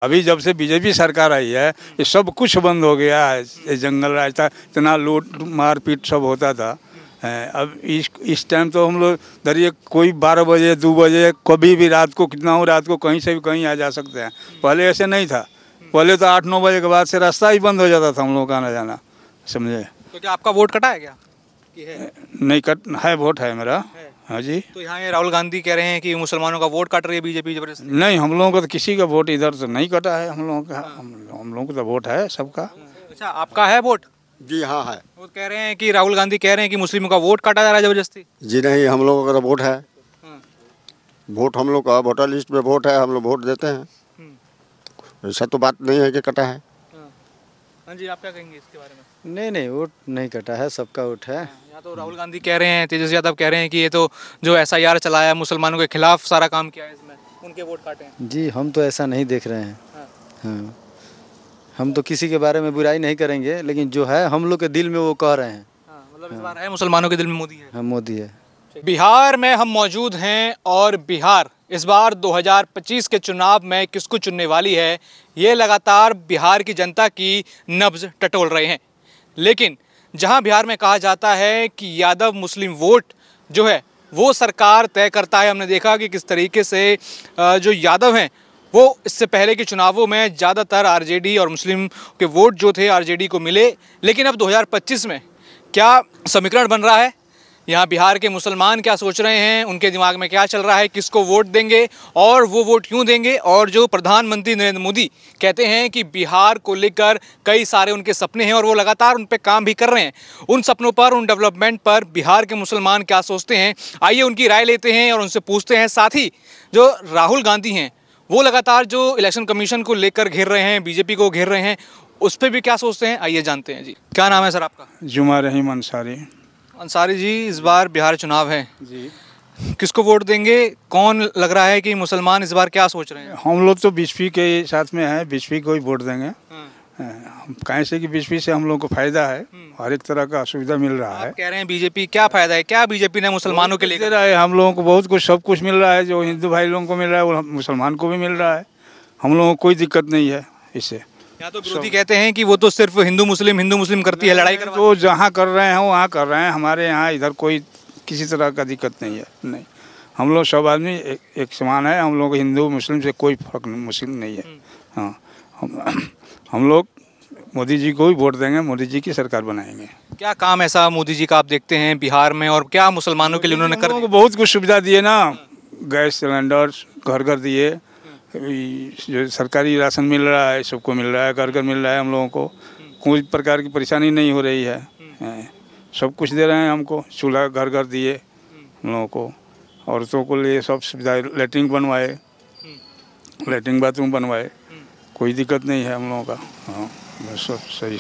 अभी जब से बीजेपी सरकार आई है ये सब कुछ बंद हो गया है। ये जंगल राज था, इतना लूट मारपीट सब होता था। अब इस टाइम तो हम लोग दरिए कोई 12 बजे 2 बजे कभी भी रात को कितना हो रात को कहीं से भी कहीं आ जा सकते हैं। पहले ऐसे नहीं था। पहले तो 8-9 बजे के बाद से रास्ता ही बंद हो जाता था हम लोगों का आना जाना, समझे। तो क्या आपका वोट कटा है क्या कि है? नहीं कट है, वोट है मेरा है। हाँ जी। तो यहाँ ये राहुल गांधी कह रहे हैं कि मुसलमानों का वोट काट रही है बीजेपी जबरदस्ती। नहीं, हम लोगों का तो किसी का वोट इधर तो नहीं कटा है। हम लोगों का हम लोगों का तो वोट है सबका। अच्छा, आपका है वोट? जी हाँ है। वो कह रहे हैं कि राहुल गांधी कह रहे हैं कि मुस्लिमों का वोट काटा जा रहा है जबरदस्ती। जी नहीं, हम लोगों का तो वोट है। वोट हम लोग का वोटर लिस्ट में वोट है, हम लोग वोट देते हैं। ऐसा तो बात नहीं है कि कटा है। हाँ जी, आप क्या कहेंगे इसके बारे में? नहीं, वोट नहीं कटा है, सबका वोट है। यहाँ तो राहुल गांधी कह रहे हैं, तेजस्वी यादव कह रहे हैं कि ये तो जो SIR चलाया मुसलमानों के खिलाफ सारा काम किया है, इसमें उनके वोट काटे हैं। जी, हम तो ऐसा नहीं देख रहे हैं। हाँ, हम तो किसी के बारे में बुराई नहीं करेंगे, लेकिन जो है हम लोग के दिल में वो कह रहे हैं। मतलब इस बार है मुसलमानों के दिल में मोदी है। हाँ, मोदी है। बिहार में हम मौजूद हैं और बिहार इस बार 2025 के चुनाव में किसको चुनने वाली है, ये लगातार बिहार की जनता की नब्ज टटोल रहे हैं। लेकिन जहां बिहार में कहा जाता है कि यादव मुस्लिम वोट जो है वो सरकार तय करता है, हमने देखा कि किस तरीके से जो यादव हैं वो इससे पहले के चुनावों में ज़्यादातर RJD और मुस्लिम के वोट जो थे RJD को मिले। लेकिन अब 2025 में क्या समीकरण बन रहा है, यहाँ बिहार के मुसलमान क्या सोच रहे हैं, उनके दिमाग में क्या चल रहा है, किसको वोट देंगे और वो वोट क्यों देंगे, और जो प्रधानमंत्री नरेंद्र मोदी कहते हैं कि बिहार को लेकर कई सारे उनके सपने हैं और वो लगातार उन पर काम भी कर रहे हैं, उन सपनों पर, उन डेवलपमेंट पर बिहार के मुसलमान क्या सोचते हैं, आइए उनकी राय लेते हैं और उनसे पूछते हैं। साथ ही जो राहुल गांधी हैं वो लगातार जो इलेक्शन कमीशन को लेकर घेर रहे हैं, बीजेपी को घेर रहे हैं, उस पर भी क्या सोचते हैं, आइए जानते हैं। जी, क्या नाम है सर आपका? जुमा रहीम अंसारी। अंसारी जी, इस बार बिहार चुनाव है जी, किसको वोट देंगे? कौन लग रहा है कि मुसलमान इस बार क्या सोच रहे हैं? हम लोग तो बीजेपी के साथ में हैं, बीजेपी को ही वोट देंगे। कहीं से कि बीजेपी से हम लोग को फायदा है, हर एक तरह का सुविधा मिल रहा है। आप कह रहे हैं बीजेपी, क्या फायदा है, क्या बीजेपी ने मुसलमानों के लिए दे रहा है? हम लोगों को बहुत कुछ, सब कुछ मिल रहा है। जो हिंदू भाई लोगों को मिल रहा है वो मुसलमान को भी मिल रहा है। हम लोगों को कोई दिक्कत नहीं है इससे। यहाँ तो विरोधी कहते हैं कि वो तो सिर्फ हिंदू मुस्लिम करती है, लड़ाई करवा। तो जहाँ कर रहे हैं वहाँ कर रहे हैं। हमारे यहाँ इधर कोई किसी तरह का दिक्कत नहीं है। नहीं, हम लोग सब आदमी एक समान है। हम लोग हिंदू मुस्लिम से कोई फर्क मुस्लिम नहीं है। हाँ, हम लोग मोदी जी को ही वोट देंगे, मोदी जी की सरकार बनाएंगे। क्या काम ऐसा मोदी जी का आप देखते हैं बिहार में, और क्या मुसलमानों के लिए उन्होंने कर? बहुत कुछ सुविधा दिए ना, गैस सिलेंडर घर घर दिए, जो सरकारी राशन मिल रहा है सबको मिल रहा है, घर घर मिल रहा है। हम लोगों को कोई प्रकार की परेशानी नहीं हो रही है। सब कुछ दे रहे हैं हमको, चूल्हा घर घर दिए हम लोगों को। औरतों को लिए सब सुविधा, लेटरिन बनवाए, लेटरिन बाथरूम बनवाए, कोई दिक्कत नहीं है हम लोगों का। हाँ, बस सब सही,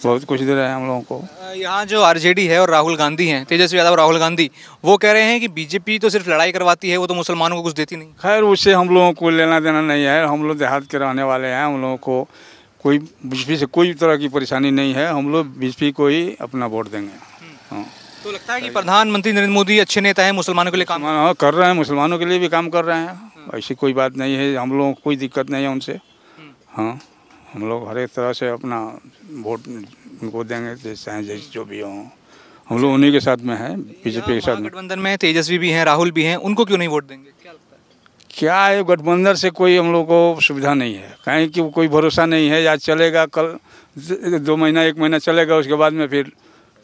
बहुत कुछ दे रहे हैं हम लोगों को। यहाँ जो RJD है और राहुल गांधी हैं, तेजस्वी यादव राहुल गांधी, वो कह रहे हैं कि बीजेपी तो सिर्फ लड़ाई करवाती है, वो तो मुसलमानों को कुछ देती नहीं। खैर, उससे हम लोगों को लेना देना नहीं है। हम लोग देहात के रहने वाले हैं। हम लोगों को कोई बीजेपी से कोई तरह की परेशानी नहीं है। हम लोग बीजेपी को ही अपना वोट देंगे। हाँ, तो लगता है कि प्रधानमंत्री नरेंद्र मोदी अच्छे नेता हैं, मुसलमानों के लिए काम कर रहे हैं, मुसलमानों के लिए भी काम कर रहे हैं। ऐसी कोई बात नहीं है, हम लोगों को कोई दिक्कत नहीं है उनसे। हाँ, हम लोग हर एक तरह से अपना वोट उनको देंगे, चाहे जैसे जो भी हो। हम लोग उन्हीं के साथ में हैं, बीजेपी के साथ में। गठबंधन में तेजस्वी भी हैं, राहुल भी हैं, उनको क्यों नहीं वोट देंगे, क्या लगता है? क्या है, गठबंधन से कोई हम लोग को सुविधा नहीं है। कहीं कि कोई भरोसा नहीं है, आज चलेगा, कल 2 महीना 1 महीना चलेगा, उसके बाद में फिर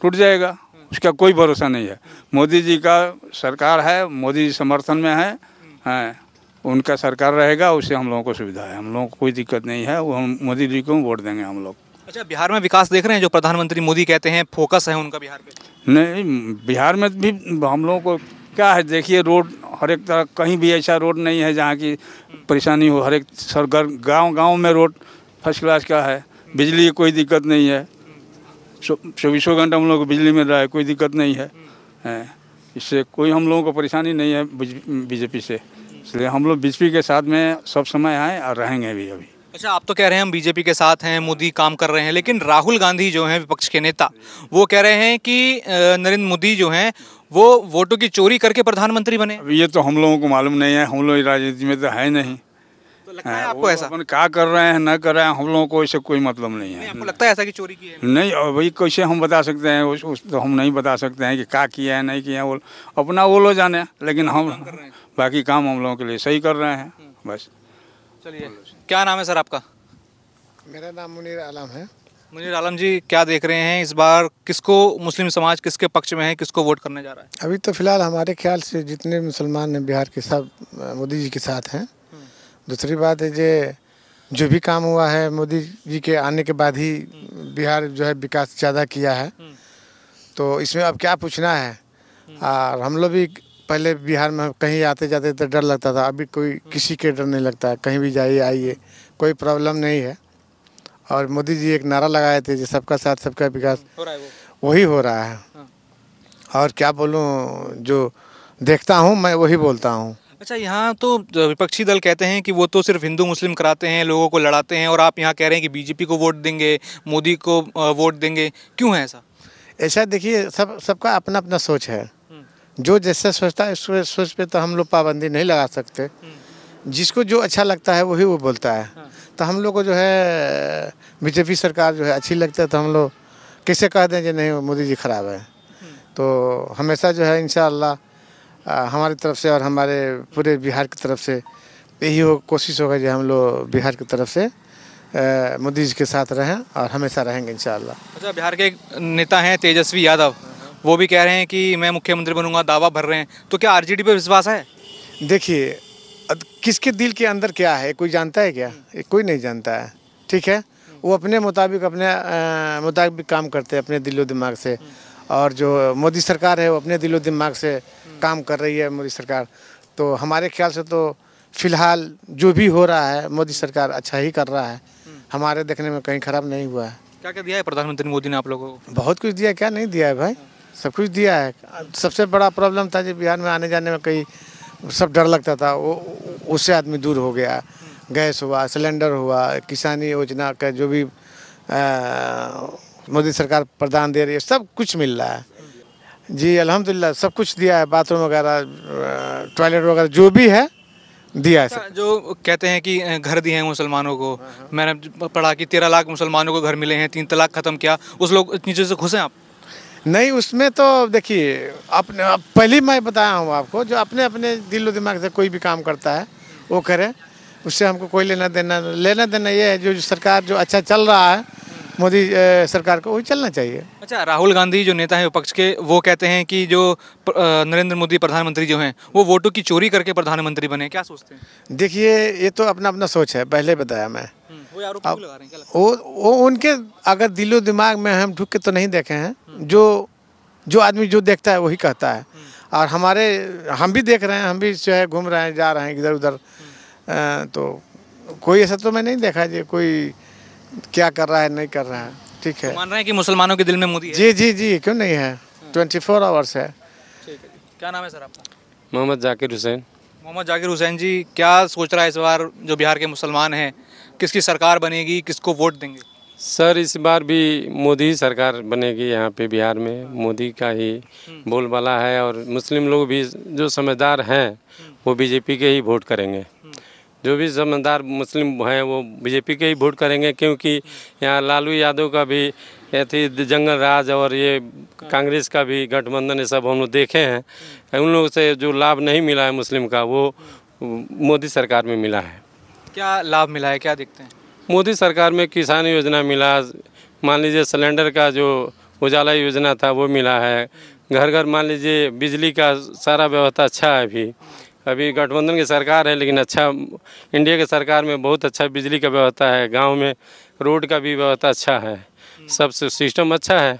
टूट जाएगा। उसका कोई भरोसा नहीं है। मोदी जी का सरकार है, मोदी जी समर्थन में है, उनका सरकार रहेगा, उससे हम लोगों को सुविधा है। हम लोगों को कोई दिक्कत नहीं है। वो हम मोदी जी को वोट देंगे हम लोग। अच्छा, बिहार में विकास देख रहे हैं, जो प्रधानमंत्री मोदी कहते हैं फोकस है उनका बिहार पे? नहीं, बिहार में भी हम लोगों को क्या है, देखिए रोड हर एक तरह, कहीं भी ऐसा रोड नहीं है जहाँ की परेशानी हो। हर एक सरगर गांव में रोड फर्स्ट क्लास का है। बिजली की कोई दिक्कत नहीं है, 24 घंटा हम लोग को बिजली मिल रहा है, कोई दिक्कत नहीं है। इससे कोई हम लोगों को परेशानी नहीं है बीजेपी से। इसलिए हम लोग बीजेपी के साथ में सब समय आए और रहेंगे भी अभी। अच्छा, आप तो कह रहे हैं हम बीजेपी के साथ हैं, मोदी काम कर रहे हैं, लेकिन राहुल गांधी जो हैं विपक्ष के नेता, वो कह रहे हैं कि नरेंद्र मोदी जो हैं वो वोटों की चोरी करके प्रधानमंत्री बने। ये तो हम लोगों को मालूम नहीं है, हम लोग राजनीति में तो है नहीं। तो लगता है आपको ऐसा? अपन क्या कर रहे हैं न कर रहे हैं, हम लोगों को इससे कोई मतलब नहीं है। आपको लगता है ऐसा कि चोरी की है? नहीं, और भाई कैसे हम बता सकते हैं, उस तो हम नहीं बता सकते हैं कि क्या किया है नहीं किया है, वो अपना वो लोग जाने, लेकिन हम बाकी काम हम लोगों के लिए सही कर रहे हैं बस। चलिए, क्या नाम है सर आपका? मेरा नाम मुनीर आलम है। मुनीर आलम जी, क्या देख रहे हैं इस बार किसको मुस्लिम समाज किसके पक्ष में है, किसको वोट करने जा रहा है? अभी तो फिलहाल हमारे ख्याल से जितने मुसलमान हैं बिहार के सब मोदी जी के साथ हैं। दूसरी बात है जो भी काम हुआ है मोदी जी के आने के बाद ही बिहार जो है विकास ज़्यादा किया है, तो इसमें अब क्या पूछना है। और हम लोग भी पहले बिहार में कहीं आते जाते तो डर लगता था, अभी कोई किसी के डर नहीं लगता है, कहीं भी जाइए आइए कोई प्रॉब्लम नहीं है। और मोदी जी एक नारा लगाए थे जो सबका साथ सबका विकास, हो रहा है वही हो रहा है। और क्या बोलूं, जो देखता हूं मैं वही बोलता हूं। अच्छा, यहाँ तो विपक्षी दल कहते हैं कि वो तो सिर्फ हिंदू मुस्लिम कराते हैं, लोगों को लड़ाते हैं, और आप यहाँ कह रहे हैं कि बीजेपी को वोट देंगे, मोदी को वोट देंगे, क्यों है ऐसा? ऐसा देखिए, सबका अपना अपना सोच है। जो जैसे सोचता है उस सोच पे तो हम लोग पाबंदी नहीं लगा सकते। जिसको जो अच्छा लगता है वही वो बोलता है। तो हम लोग को जो है बीजेपी सरकार जो है अच्छी लगती है, तो हम लोग कैसे कह दें कि नहीं मोदी जी खराब है। तो हमेशा जो है इंशाअल्लाह हमारी तरफ से और हमारे पूरे बिहार की तरफ से यही कोशिश होगा जो हम लोग बिहार की तरफ से मोदी जी के साथ रहें और हमेशा रहेंगे इंशाअल्लाह। अच्छा, बिहार के एक नेता हैं तेजस्वी यादव, वो भी कह रहे हैं कि मैं मुख्यमंत्री बनूंगा, दावा भर रहे हैं, तो क्या आरजेडी पे विश्वास है? देखिए, किसके दिल के अंदर क्या है कोई जानता है क्या? कोई नहीं जानता है, ठीक है। वो अपने मुताबिक काम करते हैं, अपने दिलो दिमाग से। और जो मोदी सरकार है वो अपने दिलो दिमाग से काम कर रही है मोदी सरकार। तो हमारे ख्याल से तो फिलहाल जो भी हो रहा है मोदी सरकार अच्छा ही कर रहा है, हमारे देखने में कहीं खराब नहीं हुआ है। क्या क्या दिया है प्रधानमंत्री मोदी ने आप लोगों को? बहुत कुछ दिया, क्या नहीं दिया है भाई, सब कुछ दिया है। सबसे बड़ा प्रॉब्लम था जो बिहार में आने जाने में कहीं सब डर लगता था, वो उससे आदमी दूर हो गया। गैस हुआ, सिलेंडर हुआ, किसानी योजना का जो भी मोदी सरकार प्रदान दे रही है, सब कुछ मिल रहा है जी, अल्हम्दुलिल्लाह सब कुछ दिया है। बाथरूम वगैरह, टॉयलेट वगैरह जो भी है दिया है सब। जो कहते हैं कि घर दिए हैं मुसलमानों को, मैंने पढ़ा कि 13 लाख मुसलमानों को घर मिले हैं, 3 तलाक खत्म किया, उस लोग इतनी चीज़ों से खुश हैं आप? नहीं, उसमें तो देखिए अपने पहले मैं बताया हूँ आपको, जो अपने अपने दिलो दिमाग से कोई भी काम करता है वो करे, उससे हमको कोई लेना देना ये है जो सरकार जो अच्छा चल रहा है मोदी सरकार को वही चलना चाहिए। अच्छा, राहुल गांधी जो नेता हैं विपक्ष के, वो कहते हैं कि जो नरेंद्र मोदी प्रधानमंत्री जो हैं वो वोटों की चोरी करके प्रधानमंत्री बने, क्या सोचते हैं? देखिए, ये तो अपना अपना सोच है, पहले बताया मैं। वो आरोप क्यों लगा रहे हैं, क्या लगता है? वो उनके अगर दिलो दिमाग में हम ढुक के तो नहीं देखे हैं, जो आदमी जो देखता है वही कहता है। और हम भी देख रहे हैं, हम भी जो है घूम रहे हैं, जा रहे हैं इधर उधर, तो कोई ऐसा तो मैं नहीं देखा जी कोई क्या कर रहा है नहीं कर रहा है, ठीक है। तो मान रहे हैं कि मुसलमानों के दिल में मोदी है? जी, क्यों नहीं है, 24 आवर्स है। ठीक है। क्या नाम है सर आपका? मोहम्मद जाकिर हुसैन। मोहम्मद जाकिर हुसैन जी, क्या सोच रहा है इस बार जो बिहार के मुसलमान हैं, किसकी सरकार बनेगी, किसको वोट देंगे? सर, इस बार भी मोदी सरकार बनेगी यहाँ पे बिहार में, मोदी का ही बोलबाला है। और मुस्लिम लोग भी जो समझदार हैं वो बीजेपी के ही वोट करेंगे। जो भी समझदार मुस्लिम हैं वो बीजेपी के ही वोट करेंगे, क्योंकि यहाँ लालू यादव का भी ऐसे जंगल राज और ये कांग्रेस का भी गठबंधन, ये सब हम लोग देखे हैं। उन लोगों से जो लाभ नहीं मिला है मुस्लिम का, वो मोदी सरकार में मिला है। क्या लाभ मिला है, क्या देखते हैं? मोदी सरकार में किसान योजना मिला, मान लीजिए सिलेंडर का जो उजाला योजना था वो मिला है, घर घर मान लीजिए बिजली का सारा व्यवस्था अच्छा है। अभी गठबंधन की सरकार है लेकिन अच्छा, इंडिया की सरकार में बहुत अच्छा बिजली का व्यवस्था है, गांव में रोड का भी व्यवस्था अच्छा है, सब सिस्टम अच्छा है।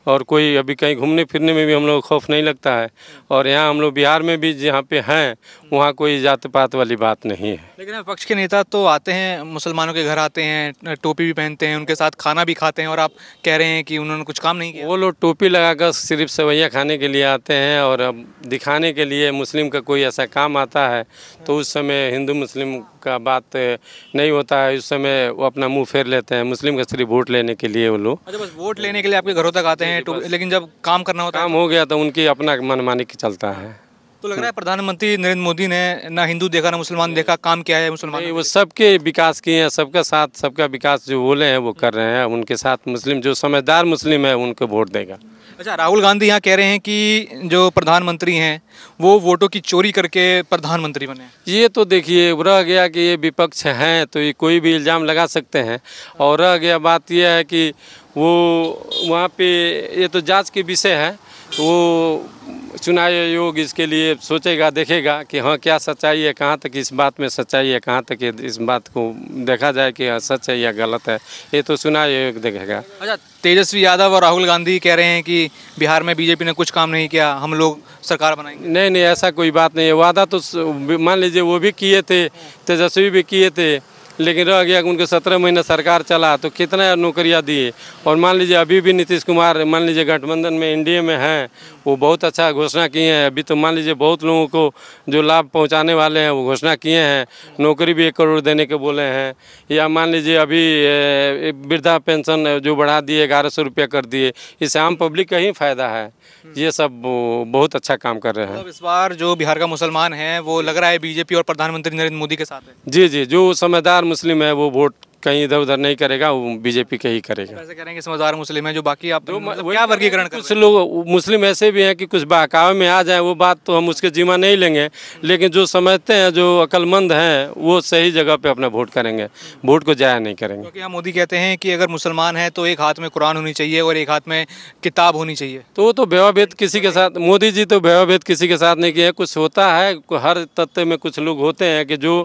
और कोई अभी कहीं घूमने फिरने में भी हम लोग खौफ नहीं लगता है। और यहाँ हम लोग बिहार में भी जहाँ पे हैं वहाँ कोई जात पात वाली बात नहीं है। लेकिन विपक्ष के नेता तो आते हैं, मुसलमानों के घर आते हैं, टोपी भी पहनते हैं, उनके साथ खाना भी खाते हैं, और आप कह रहे हैं कि उन्होंने कुछ काम नहीं किया। वो लोग टोपी लगाकर सिर्फ सेवैया खाने के लिए आते हैं, और अब दिखाने के लिए मुस्लिम का कोई ऐसा काम आता है तो उस समय हिंदू मुस्लिम का बात नहीं होता है, उस समय वो अपना मुँह फेर लेते हैं। मुस्लिम का सिर्फ वोट लेने के लिए वो लोग। अच्छा, बस वोट लेने के लिए आपके घरों तक आते हैं, लेकिन जब काम करना होता है, काम हो गया तो उनकी अपना मनमानी चलता है। तो लग रहा है प्रधानमंत्री नरेंद्र मोदी ने ना हिंदू देखा ना मुसलमान देखा, काम किया है मुसलमान। नहीं, वो सबके विकास किए हैं, सबका साथ सबका विकास जो बोले हैं वो कर रहे हैं। उनके साथ मुस्लिम जो समझदार मुस्लिम है उनको वोट देगा। अच्छा, राहुल गांधी यहाँ कह रहे हैं कि जो प्रधानमंत्री हैं वो वोटों की चोरी करके प्रधानमंत्री बने। ये तो देखिए रह गया कि ये विपक्ष हैं तो ये कोई भी इल्ज़ाम लगा सकते हैं, और रह गया बात यह है कि वो वहाँ पे ये तो जांच के विषय है, वो चुनाव आयोग इसके लिए सोचेगा, देखेगा कि हाँ क्या सच्चाई है, कहाँ तक इस बात में सच्चाई है, कहाँ तक इस बात को देखा जाए कि हाँ सच है या गलत है, ये तो चुनाव आयोग देखेगा। अच्छा, तेजस्वी यादव और राहुल गांधी कह रहे हैं कि बिहार में बीजेपी ने कुछ काम नहीं किया, हम लोग सरकार बनाएंगे। नहीं नहीं, ऐसा कोई बात नहीं है। वादा तो मान लीजिए वो भी किए थे, तेजस्वी भी किए थे, लेकिन रह गया कि उनके 17 महीने सरकार चला तो कितना नौकरियां दिए। और मान लीजिए अभी भी नीतीश कुमार मान लीजिए गठबंधन में एनडीए में हैं, वो बहुत अच्छा घोषणा किए हैं। अभी तो मान लीजिए बहुत लोगों को जो लाभ पहुंचाने वाले हैं वो घोषणा किए हैं, नौकरी भी 1 करोड़ देने के बोले हैं। या मान लीजिए अभी वृद्धा पेंशन जो बढ़ा दिए 1100 रुपया कर दिए, इससे आम पब्लिक का ही फायदा है। ये सब बहुत अच्छा काम कर रहे हैं। मतलब इस बार जो बिहार का मुसलमान है वो लग रहा है बीजेपी और प्रधानमंत्री नरेंद्र मोदी के साथ है। जी जी, जो समझदार मुस्लिम है वो वोट कहीं इधर उधर नहीं करेगा, वो बीजेपी के ही करेगा। ऐसे कह रहे हैं कि समझदार मुस्लिम है, जो बाकी आप मतलब क्या वर्गीकरण कर कुछ लोग मुस्लिम ऐसे भी हैं कि कुछ बहकावे में आ जाए, वो बात तो हम उसके जिम्मा नहीं लेंगे, लेकिन जो समझते हैं, जो अक्लमंद हैं, वो सही जगह पे अपना वोट करेंगे, वोट को जाया नहीं करेंगे। क्योंकि यहाँ मोदी कहते हैं कि अगर मुसलमान है तो एक हाथ में कुरान होनी चाहिए और एक हाथ में किताब होनी चाहिए। तो वो तो भेदभाव किसी के साथ, मोदी जी तो भेदभाव किसी के साथ नहीं किए। कुछ होता है, हर तत्व में कुछ लोग होते हैं कि जो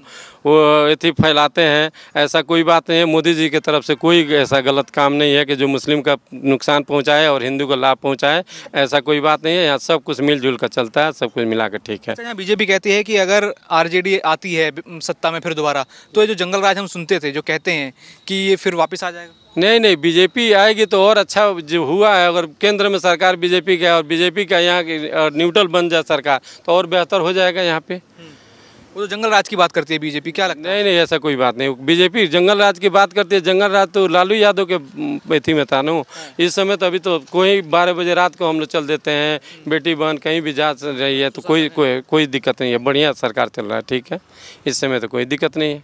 वो एथी फैलाते हैं, ऐसा कोई बात नहीं है। मोदी जी की तरफ से कोई ऐसा गलत काम नहीं है कि जो मुस्लिम का नुकसान पहुंचाए और हिंदू को लाभ पहुंचाए, ऐसा कोई बात नहीं है। यहाँ सब कुछ मिलजुल कर चलता है, सब कुछ मिला कर ठीक है। यहाँ बीजेपी कहती है कि अगर आरजेडी आती है सत्ता में फिर दोबारा, तो ये जो जंगल राज हम सुनते थे, जो कहते हैं कि ये फिर वापस आ जाएगा। नहीं नहीं, बीजेपी आएगी तो और अच्छा जो हुआ है। अगर केंद्र में सरकार बीजेपी का है और बीजेपी का यहाँ न्यूट्रल बन जाए सरकार, तो और बेहतर हो जाएगा यहाँ पे। वो तो जंगल राज की बात करती है बीजेपी, क्या लगता है? नहीं नहीं, ऐसा कोई बात नहीं। बीजेपी जंगल राज की बात करती है। जंगल राज तो लालू यादव के एथी में था ना। इस समय तो अभी तो कोई 12 बजे रात को हम लोग चल देते हैं, बेटी बहन कहीं भी जा रही है तो कोई दिक्कत नहीं है। बढ़िया सरकार चल रहा है, ठीक है। इस समय तो कोई दिक्कत नहीं है।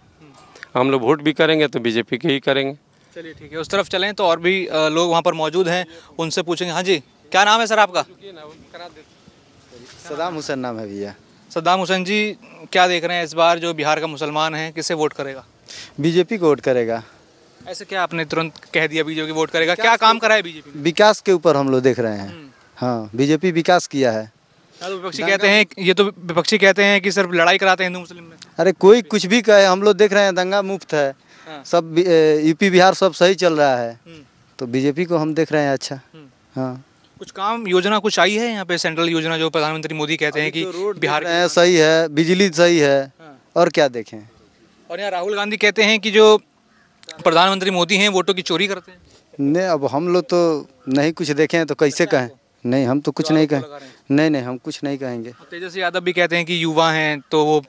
हम लोग वोट भी करेंगे तो बीजेपी के ही करेंगे। चलिए ठीक है, उस तरफ चलें तो और भी लोग वहाँ पर मौजूद हैं, उनसे पूछेंगे। हाँ जी, क्या नाम है सर आपका? सदाम हुसैन नाम है भैया। सद्दाम हुसैन जी, क्या देख रहे हैं इस बार जो बिहार का मुसलमान है किसे वोट करेगा? बीजेपी को वोट करेगा। ऐसे क्या आपने तुरंत कह दिया बीजेपी वोट करेगा? क्या काम करा है बीजेपी ने? विकास के ऊपर हम लोग देख रहे हैं। हाँ, बीजेपी विकास किया है। तो विपक्षी कहते हैं, ये तो विपक्षी कहते हैं कि सिर्फ लड़ाई कराते हैं हिंदू मुस्लिम में। अरे कोई कुछ भी कहे, हम लोग देख रहे हैं दंगा मुफ्त है। सब यूपी बिहार सब सही चल रहा है, तो बीजेपी को हम देख रहे हैं। अच्छा, हाँ। कुछ काम योजना कुछ आई है यहाँ पे, सेंट्रल योजना जो प्रधानमंत्री मोदी कहते हैं कि बिहार में सही है, बिजली सही है, और क्या देखें। और यहाँ राहुल गांधी कहते हैं कि जो प्रधानमंत्री मोदी हैं वोटों की चोरी करते हैं। नहीं, अब हम लोग तो नहीं कुछ देखे हैं तो कैसे कहें। नहीं, हम तो कुछ नहीं कहें। नहीं नहीं, हम कुछ नहीं कहेंगे। तेजस्वी यादव भी कहते हैं कि युवा हैं तो वो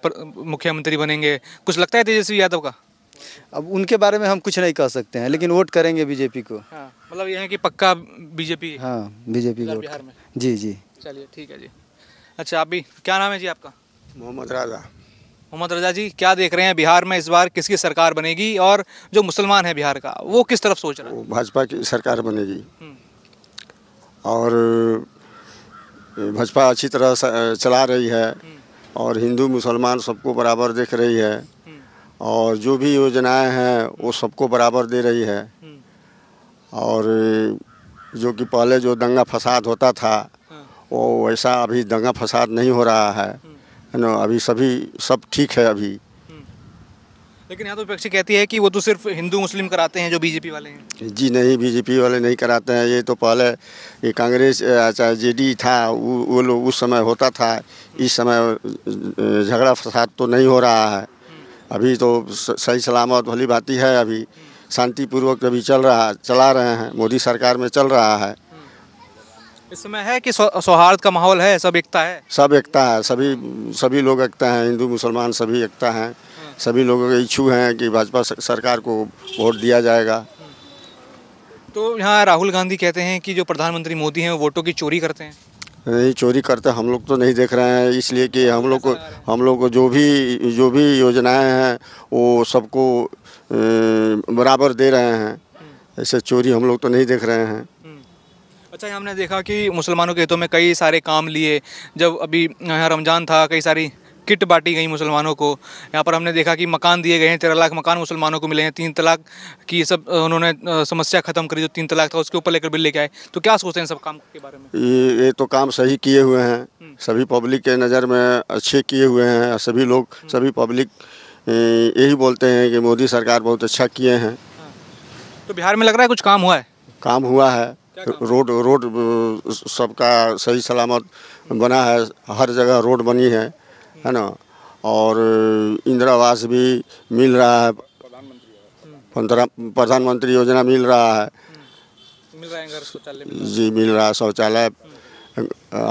मुख्यमंत्री बनेंगे। कुछ लगता है तेजस्वी यादव का? अब उनके बारे में हम कुछ नहीं कह सकते हैं, लेकिन वोट करेंगे बीजेपी को। हाँ, मतलब ये है कि पक्का बीजेपी। हाँ, बीजेपी को बिहार में। जी जी। चलिए ठीक है जी। अच्छा, आप भी, क्या नाम है जी आपका? मोहम्मद राजा। मोहम्मद रजा जी, क्या देख रहे हैं बिहार में इस बार किसकी सरकार बनेगी, और जो मुसलमान है बिहार का वो किस तरफ सोच रहा है? भाजपा की सरकार बनेगी, और भाजपा अच्छी तरह चला रही है, और हिंदू मुसलमान सबको बराबर देख रही है, और जो भी योजनाएं हैं वो सबको बराबर दे रही है। और जो कि पहले जो दंगा फसाद होता था वो वैसा अभी दंगा फसाद नहीं हो रहा है ना। अभी सब ठीक है अभी। लेकिन यहाँ तो विपक्षी कहती है कि वो तो सिर्फ हिंदू मुस्लिम कराते हैं जो बीजेपी वाले हैं। जी नहीं, बीजेपी वाले नहीं कराते हैं। ये तो पहले ये कांग्रेस चाहे जेडी था वो लोग उस समय होता था। इस समय झगड़ा फसाद तो नहीं हो रहा है। अभी तो सही सलामत भली भांति है। अभी शांतिपूर्वक अभी चला रहे हैं। मोदी सरकार में चल रहा है। इस समय है कि सौहार्द का माहौल है, सब एकता है। सब एकता है, सभी लोग एकता हैं। हिंदू मुसलमान सभी एकता हैं। सभी लोगों के इच्छुक हैं कि भाजपा सरकार को वोट दिया जाएगा। तो यहाँ राहुल गांधी कहते हैं कि जो प्रधानमंत्री मोदी हैं वो वोटों की चोरी करते हैं। नहीं, चोरी करते हम लोग तो नहीं देख रहे हैं, इसलिए कि हम लोग को जो भी योजनाएं हैं वो सबको बराबर दे रहे हैं। ऐसे चोरी हम लोग तो नहीं देख रहे हैं। अच्छा, हमने देखा कि मुसलमानों के हितों में कई सारे काम लिए। जब अभी यहाँ रमज़ान था, कई सारी किट बांटी गई मुसलमानों को। यहाँ पर हमने देखा कि मकान दिए गए हैं, 13 लाख मकान मुसलमानों को मिले हैं। 3 तलाक की सब उन्होंने समस्या ख़त्म करी, जो 3 तलाक था उसके ऊपर लेकर बिल लेके आए। तो क्या सोचते हैं सब काम के बारे में? ये तो काम सही किए हुए हैं, सभी पब्लिक के नज़र में अच्छे किए हुए हैं। सभी पब्लिक यही बोलते हैं कि मोदी सरकार बहुत अच्छा किए हैं। तो बिहार में लग रहा है कुछ काम हुआ है? काम हुआ है, रोड सबका सही सलामत बना है, हर जगह रोड बनी है ना। और इंदिरा आवास भी मिल रहा है, प्रधानमंत्री योजना मिल रहा है। मिल रहा है घर शौचालय? जी मिल रहा है, शौचालय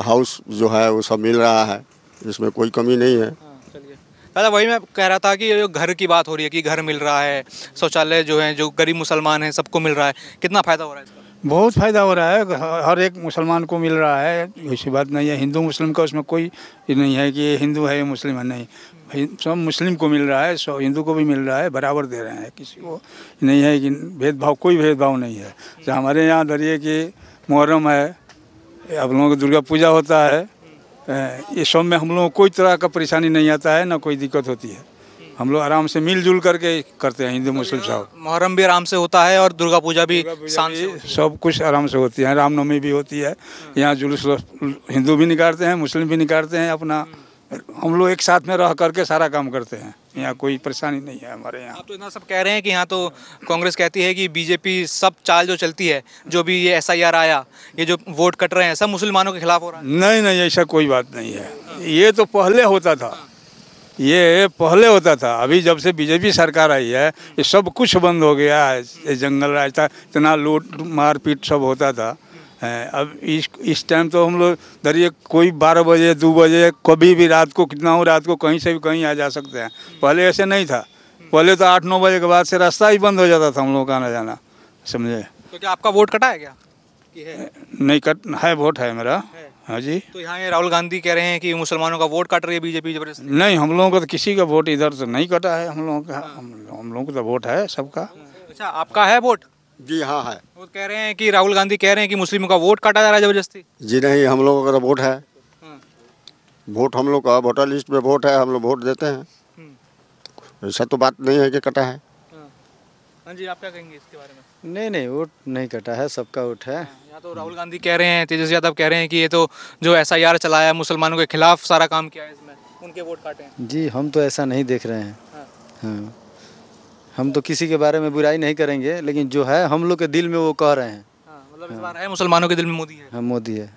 हाउस जो है वो सब मिल रहा है, इसमें कोई कमी नहीं है। चलिए दादा, वही मैं कह रहा था कि ये जो घर की बात हो रही है कि घर मिल रहा है, शौचालय जो है, जो गरीब मुसलमान हैं सबको मिल रहा है, कितना फ़ायदा हो रहा है इसका? बहुत फ़ायदा हो रहा है, हर एक मुसलमान को मिल रहा है। ऐसी बात नहीं है हिंदू मुस्लिम का, उसमें कोई ये नहीं है कि ये हिंदू है ये मुस्लिम है, नहीं। सब मुस्लिम को मिल रहा है, सब हिंदू को भी मिल रहा है, बराबर दे रहे हैं। किसी को नहीं है कि भेदभाव, कोई भेदभाव नहीं है। तो हमारे यहाँ धरिए कि मुहर्रम है, आप लोगों की दुर्गा पूजा होता है, ये सब में हम लोगों को कोई तरह का परेशानी नहीं आता है, ना कोई दिक्कत होती है। हम लोग आराम से मिलजुल करके करते हैं, हिंदू मुस्लिम सब। मुहर्रम भी आराम से होता है और दुर्गा पूजा भी शान से होती है। सब कुछ आराम से होती है, रामनवमी भी होती है। यहाँ जुलूस हिंदू भी निकालते हैं, मुस्लिम भी निकालते हैं अपना। हम लोग एक साथ में रह करके सारा काम करते हैं, यहाँ कोई परेशानी नहीं है हमारे यहाँ। आप तो इतना सब कह रहे हैं कि यहाँ तो कांग्रेस कहती है कि बीजेपी सब चाल जो चलती है, जो भी ये SIR आया, ये जो वोट कट रहे हैं, सब मुसलमानों के खिलाफ हो रहा है। नहीं नहीं, ऐसा कोई बात नहीं है। ये तो पहले होता था, ये पहले होता था। अभी जब से बीजेपी सरकार आई है, ये सब कुछ बंद हो गया है। ये जंगल राज था, इतना लूट मारपीट सब होता था। अब इस टाइम तो हम लोग धरिए कोई 12 बजे 2 बजे कभी भी रात को, कितना हो रात को, कहीं से भी कहीं आ जा सकते हैं। पहले ऐसे नहीं था, पहले तो 8-9 बजे के बाद से रास्ता ही बंद हो जाता था हम लोग का आना जाना, समझे। तो क्या आपका वोट कटा है क्या? कि है? नहीं कट है, वोट है मेरा। हाँ जी। तो यहाँ ये राहुल गांधी कह रहे हैं कि मुसलमानों का वोट काट रही है बीजेपी जबरदस्ती। नहीं, हम लोगों का तो किसी का वोट इधर से नहीं कटा है। हम लोगों का हम लोगों का तो वोट है सबका। अच्छा, आपका है वोट? जी हाँ है। वो कह रहे हैं कि राहुल गांधी कह रहे हैं कि मुस्लिमों का वोट काटा जा रहा है जबरदस्ती। जी नहीं, हम लोगों का तो वोट है। वोट हम लोग का वोटर लिस्ट में वोट है, हम लोग वोट देते हैं। ऐसा तो बात नहीं है कि कटा है। हाँ जी, आप क्या कहेंगे इसके बारे में? नहीं, वोट नहीं कटा है, सबका वोट है। यहाँ तो राहुल गांधी कह रहे हैं, तेजस्वी यादव कह रहे हैं कि ये तो जो SIR चलाया, मुसलमानों के खिलाफ सारा काम किया है, इसमें उनके वोट काटे हैं। जी हम तो ऐसा नहीं देख रहे हैं। हाँ, हम तो किसी के बारे में बुराई नहीं करेंगे, लेकिन जो है हम लोग के दिल में वो कह रहे हैं। मतलब इस बार है मुसलमानों के दिल में मोदी है। हाँ, मोदी है।